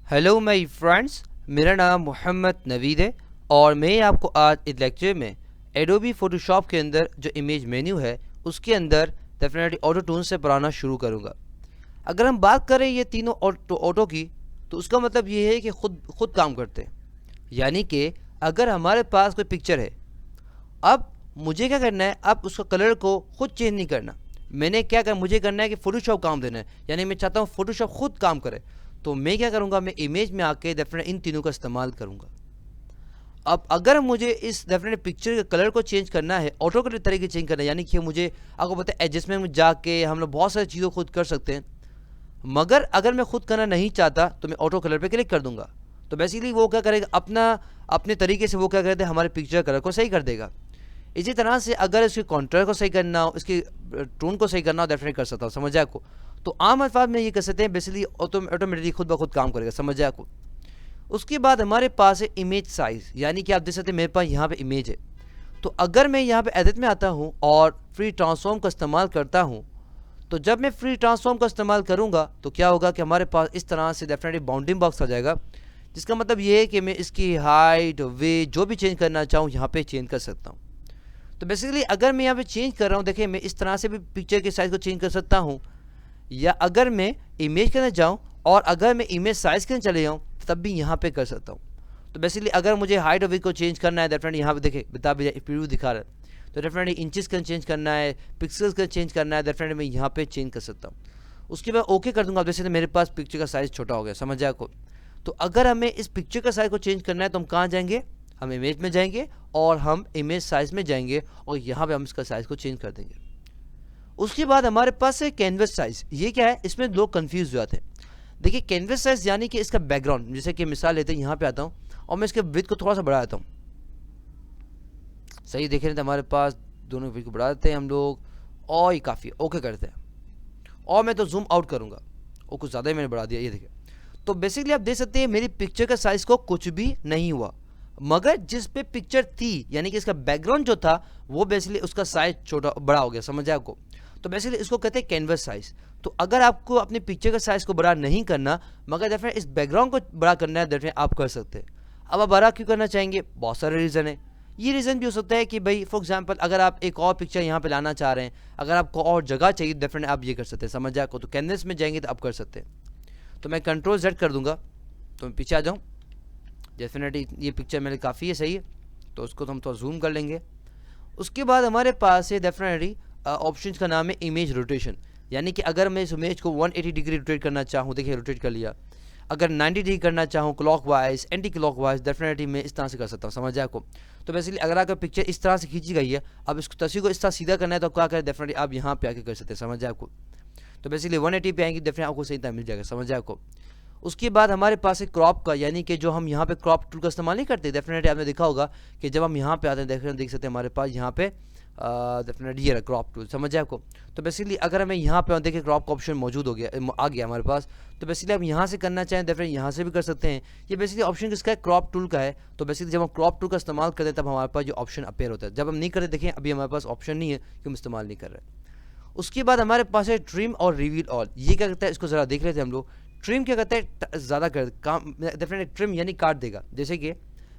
Hello my friends, मेरा नाम मोहम्मद नवीद है और मैं आपको आज इस लेक्चर में एडोबी फोटोशॉप के अंदर जो इमेज मेन्यू है उसके अंदर डेफिनेटली ऑटो टून से पढ़ाना शुरू करूँगा। अगर हम बात करें ये तीनों ऑटो की, तो उसका मतलब ये है कि खुद काम करते हैं। यानी कि अगर हमारे पास कोई पिक्चर है, अब मुझे क्या करना है, अब उसका कलर को खुद चेंज नहीं करना। मैंने क्या करना, मुझे करना है कि फ़ोटोशॉप काम देना है, यानी मैं चाहता हूँ फ़ोटोशॉप खुद काम करे। तो मैं क्या करूँगा, मैं इमेज में आके डेफिनेट इन तीनों का इस्तेमाल करूँगा। अब अगर मुझे इस डेफिनेट पिक्चर के कलर को चेंज करना है, ऑटो के तरीके चेंज करना है, यानी कि मुझे आपको पता है एडजस्टमेंट में जाके हम लोग बहुत सारी चीज़ों खुद कर सकते हैं। मगर अगर मैं खुद करना नहीं चाहता तो मैं ऑटो कलर पे क्लिक कर दूंगा। तो बेसिकली वो क्या करेगा, अपने तरीके से वो क्या करते हैं, हमारे पिक्चर कलर को सही कर देगा। इसी तरह से अगर इसके कॉन्ट्रास्ट को सही करना हो, इसकी टोन को सही करना हो, डेफिनेट कर सकता हूँ। समझ आए आपको? तो आम अल्फाज में ये कर सकते हैं, बेसिकली ऑटोमेटिकली खुद ब खुद काम करेगा। समझ आए आपको? उसके बाद हमारे पास है इमेज साइज़, यानी कि आप देख सकते हैं मेरे पास यहाँ पे इमेज है। तो अगर मैं यहाँ पे एडिट में आता हूँ और फ्री ट्रांसफॉर्म का इस्तेमाल करता हूँ, तो जब मैं फ्री ट्रांसफॉर्म का इस्तेमाल करूँगा तो क्या होगा कि हमारे पास इस तरह से डेफिनेटली बाउंडिंग बॉक्स आ जाएगा, जिसका मतलब ये है कि मैं इसकी हाइट वेट जो भी चेंज करना चाहूँ यहाँ पे चेंज कर सकता हूँ। तो बेसिकली अगर मैं यहाँ पे चेंज कर रहा हूँ, देखिए मैं इस तरह से भी पिक्चर के साइज़ को चेंज कर सकता हूँ, या अगर मैं इमेज के अंदर जाऊँ और अगर मैं इमेज साइज़ के अंदर चले जाऊँ तब भी यहाँ पे कर सकता हूँ। तो बेसिकली अगर मुझे हाइट और वेट को चेंज करना है, डेफिनेटली यहाँ पे देखिए बता भी प्रीव्यू दिखा रहा है, तो डेफिनेटली इंचेस का चेंज करना है, पिक्सल्स का चेंज करना है, डेफिनेटली मैं यहाँ पे चेंज कर सकता हूँ। उसके बाद ओके कर दूंगा। आप जैसे मेरे पास पिक्चर का साइज़ छोटा हो गया। समझ आए आपको? तो अगर हमें इस पिक्चर का साइज़ को चेंज करना है तो हम कहाँ जाएंगे, हम इमेज में जाएंगे और हम इमेज साइज़ में जाएंगे और यहाँ पे हम इसका साइज़ को चेंज कर देंगे। उसके बाद हमारे पास है कैनवस साइज़। ये क्या है, इसमें लोग कंफ्यूज हो जाते हैं। देखिए कैनवस साइज़ यानी कि इसका बैकग्राउंड, जैसे कि मिसाल लेते हैं, यहाँ पे आता हूँ और मैं इसके विड्थ को थोड़ा सा बढ़ा देता हूँ। सही देख रहे हैं, तो हमारे पास दोनों विड्थ को बढ़ा देते हैं हम लोग और ये काफ़ी ओके करते हैं। और मैं तो जूम आउट करूँगा और कुछ ज़्यादा ही मैंने बढ़ा दिया, ये देखिए। तो बेसिकली आप देख सकते हैं मेरी पिक्चर का साइज़ को कुछ भी नहीं हुआ, मगर जिस पे पिक्चर थी यानी कि इसका बैकग्राउंड जो था वो बेसिकली उसका साइज़ छोटा बड़ा हो गया। समझ आया आपको? तो बेसिकली इसको कहते हैं कैनवस साइज़। तो अगर आपको अपने पिक्चर का साइज़ को बड़ा नहीं करना, मगर डेफिनेट इस बैकग्राउंड को बड़ा करना है, डेफिनेट आप कर सकते हैं। अब आप बड़ा क्यों करना चाहेंगे? बहुत सारे रीज़न है। ये रीज़न भी हो सकता है कि भाई फॉर एग्जांपल अगर आप एक और पिक्चर यहाँ पे लाना चाह रहे हैं, अगर आपको और जगह चाहिए, डेफिनेट आप ये कर सकते हैं। समझ आया आपको? तो कैनवस में जाएंगे तो आप कर सकते हैं। तो मैं कंट्रोल जेड कर दूंगा, तो मैं पीछे आ जाऊँ। डेफिनेटली ये पिक्चर मेरे काफ़ी है, सही है, तो उसको तो हम थोड़ा जूम कर लेंगे। उसके बाद हमारे पास है डेफिनेटली ऑप्शन का नाम है इमेज रोटेशन, यानी कि अगर मैं इस इमेज को 180 डिग्री रोटेट करना चाहूँ, देखिए रोटेट कर लिया। अगर 90 डिग्री करना चाहूँ clock wise, anti clock wise, definitely मैं इस तरह से कर सकता हूँ। समझ आए आपको? तो बेसिकली अगर आपका पिक्चर इस तरह से खींची गई है, अब इसको तस्वीर को इस तरह सीधा करना है तो क्या करें, डेफिनेटली आप यहाँ पे आके कर सकते हैं। समझ आए आपको? तो बेसिकली 180 पे आएंगे, डेफिनेटली आपको सही तरह मिल जाएगा। समझ आए आपको? उसके बाद हमारे पास है क्रॉप का, यानी कि जो हम यहाँ पे क्रॉप टूल का इस्तेमाल नहीं करते। डेफिनेटली आपने देखा होगा कि जब हम यहाँ पे आते हैं, देख सकते हैं हमारे पास यहाँ पे डेफिनेटली ये रहा क्रॉप टूल। समझ आए आपको? तो बेसिकली अगर हमें यहाँ पे देखिए क्रॉप का ऑप्शन मौजूद हो गया, आ गया हमारे पास। तो बेसिकली आप यहाँ से करना चाहें, डेफिनेटली यहाँ से भी कर सकते हैं। ये बेसिकली ऑप्शन किसका है, क्रॉप टूल का है। तो बेसिकली जब हम क्रॉप टूल का इस्तेमाल करते हैं तब हमारे पास जो ऑप्शन अपेयर होता है। जब हम नहीं करते, देखें अभी हमारे पास ऑप्शन नहीं है कि हम इस्तेमाल नहीं कर रहे। उसके बाद हमारे पास है ट्रिम और रिवील ऑल। ये क्या करता है, इसको ज़रा देख लेते हैं हम लोग। ट्रिम क्या करता है, ज़्यादा कर काम, डेफिनेटली ट्रिम यानी काट देगा। जैसे कि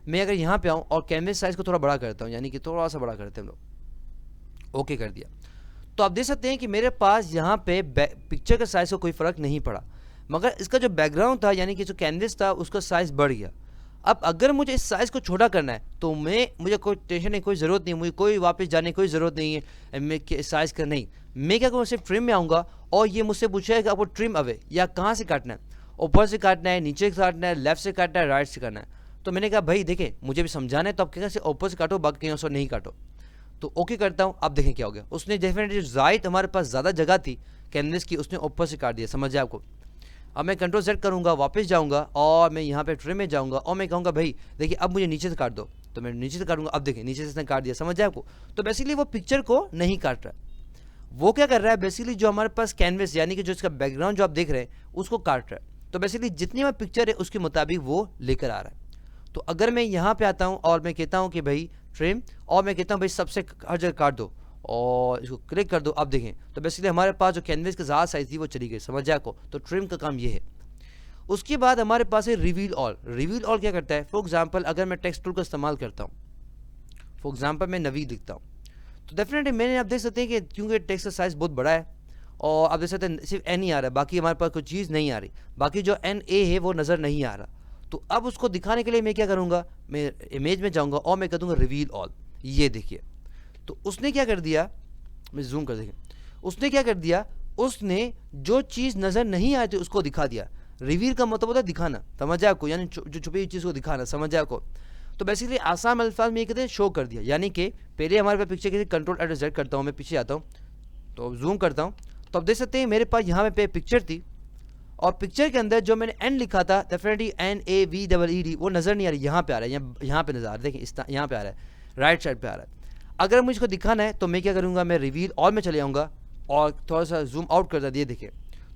मैं अगर यहाँ पे आऊँ और कैनवस साइज़ को थोड़ा बड़ा करता हूँ, यानी कि थोड़ा सा बड़ा करते हैं हम लोग, ओके कर दिया, तो आप देख सकते हैं कि मेरे पास यहाँ पे पिक्चर का साइज़ को कोई फ़र्क नहीं पड़ा, मगर इसका जो बैकग्राउंड था यानी कि जो कैनवस था उसका साइज़ बढ़ गया। अब अगर मुझे इस साइज़ को छोटा करना है तो मुझे कोई टेंशन नहीं, कोई ज़रूरत नहीं, मुझे कोई वापस जाने की कोई ज़रूरत नहीं है मैं साइज़ का नहीं। मैं क्या करूँ, सिर्फ ट्रिम में आऊँगा और ये मुझसे पूछेगा कि आपको ट्रिम अवे या कहाँ से काटना है, ऊपर से काटना है, नीचे से काटना है, लेफ्ट से काटना है, राइट से करना है। तो मैंने कहा भाई देखें मुझे भी समझाना है, तो आप कैसे ऊपर से काटो, बाकी कहीं और नहीं काटो। तो ओके करता हूँ। अब देखें क्या हो गया, उसने डेफिनेटली राइट हमारे पास ज़्यादा जगह थी कैनवस की, उसने ऊपर से काट दिया। समझ जाए आपको? अब मैं कंट्रोल सेट करूँगा, वापस जाऊँगा और मैं यहाँ पे ट्रिम में जाऊँगा और मैं कहूँगा भाई देखिए अब मुझे नीचे से काट दो, तो मैं नीचे से काटूंगा। अब देखिए नीचे से इसने काट दिया। समझ जाए आपको? तो बेसिकली वो पिक्चर को नहीं काट रहा है, वो क्या कर रहा है, बेसिकली जो हमारे पास कैनवस यानी कि जो इसका बैकग्राउंड जो आप देख रहे हैं उसको काट रहा है। तो बेसिकली जितनी मैं पिक्चर है उसके मुताबिक वो लेकर आ रहा है। तो अगर मैं यहाँ पे आता हूँ और मैं कहता हूँ कि भाई ट्रिम, और मैं कहता हूँ भाई सबसे हर जगह काट दो और इसको क्लिक कर दो, अब देखें तो बेसिकली हमारे पास जो कैनवस की ज़्यादा साइज़ थी वो चली गई। समझ जाए आपको? तो ट्रिम का काम ये है। उसके बाद हमारे पास है रिवील ऑल। रिवील ऑल क्या करता है, फॉर एग्जांपल अगर मैं टेक्स्ट टूल का इस्तेमाल करता हूँ, फॉर एग्जांपल मैं नवीद लिखता हूँ, तो डेफिनेटली मैंने आप देख सकते हैं कि क्योंकि टेक्स्ट का साइज़ बहुत बड़ा है और आप देख सकते हैं सिर्फ एन ही आ रहा है, बाकी हमारे पास कोई चीज़ नहीं आ रही, बाकी जो एन ए है वो नज़र नहीं आ रहा। तो अब उसको दिखाने के लिए मैं क्या करूँगा, मैं इमेज में जाऊँगा और मैं कर दूँगा रिवील ऑल। ये देखिए, तो उसने क्या कर दिया, मैं जूम कर देखिए, उसने क्या कर दिया, उसने जो चीज़ नज़र नहीं आई थी उसको दिखा दिया। रिवील का मतलब होता है दिखाना, समझ आया आपको, यानी जो छुपी हुई चीज़ को दिखाना, समझ आया आपको। तो बेसिकली आसान अल्फाज में ये कहते हैं शो कर दिया, यानी कि पहले हमारे पास पिक्चर के कंट्रोल एड जेड करता हूँ, मैं पीछे आता हूँ तो जूम करता हूँ, तो आप देख सकते हैं मेरे पास यहाँ पे पिक्चर थी और पिक्चर के अंदर जो मैंने एन लिखा था डेफिनेटली NAVEED वो नज़र नहीं आ रही, यहाँ पे आ रहा है, यहाँ पे नज़र आ रहा है, देखिए इस यहाँ पे आ रहा है, राइट साइड पे आ रहा है। अगर मुझे इसको दिखाना है तो मैं क्या करूँगा, मैं रिवील ऑल में चले जाऊँगा और थोड़ा सा जूम आउट कर दिया, देखिए।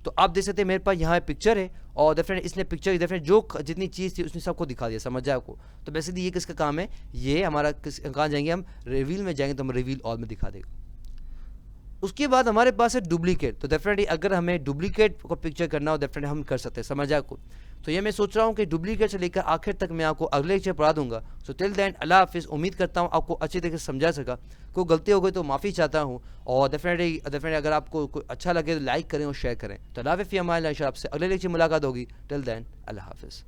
तो आप देख सकते हैं मेरे पास यहाँ पिक्चर है और डेफिनेट इसने पिक्चर डेफिनेट जो जितनी चीज़ थी उसने सबको दिखा दिया, समझ जाए आपको। तो बेसिकली ये किसका काम है, ये हमारा कहाँ जाएंगे हम, रिवील में जाएंगे तो हम रिवील ऑल में दिखा देगा। उसके बाद हमारे पास है डुप्लीकेट। तो डेफिनेटली अगर हमें डुप्लीकेट को पिक्चर करना हो डेफिनेटली हम कर सकते हैं, समझ आए आपको। तो ये मैं सोच रहा हूँ कि डुप्लीकेट से लेकर आखिर तक मैं आपको अगले लेक्चर पढ़ा दूंगा। सो टिल देन अल्लाह हाफिज़। उम्मीद करता हूँ आपको अच्छी तरीके से समझा सका, कोई गलती हो गई तो माफ़ी चाहता हूँ और डेफिनेटली अगर आपको अच्छा लगे तो लाइक करें और शेयर करें। तो अल्लाह हाफिज़, हमारे आपसे अगले लेक्चर मुलाकात होगी। टिल देन अल्लाह हाफिज़।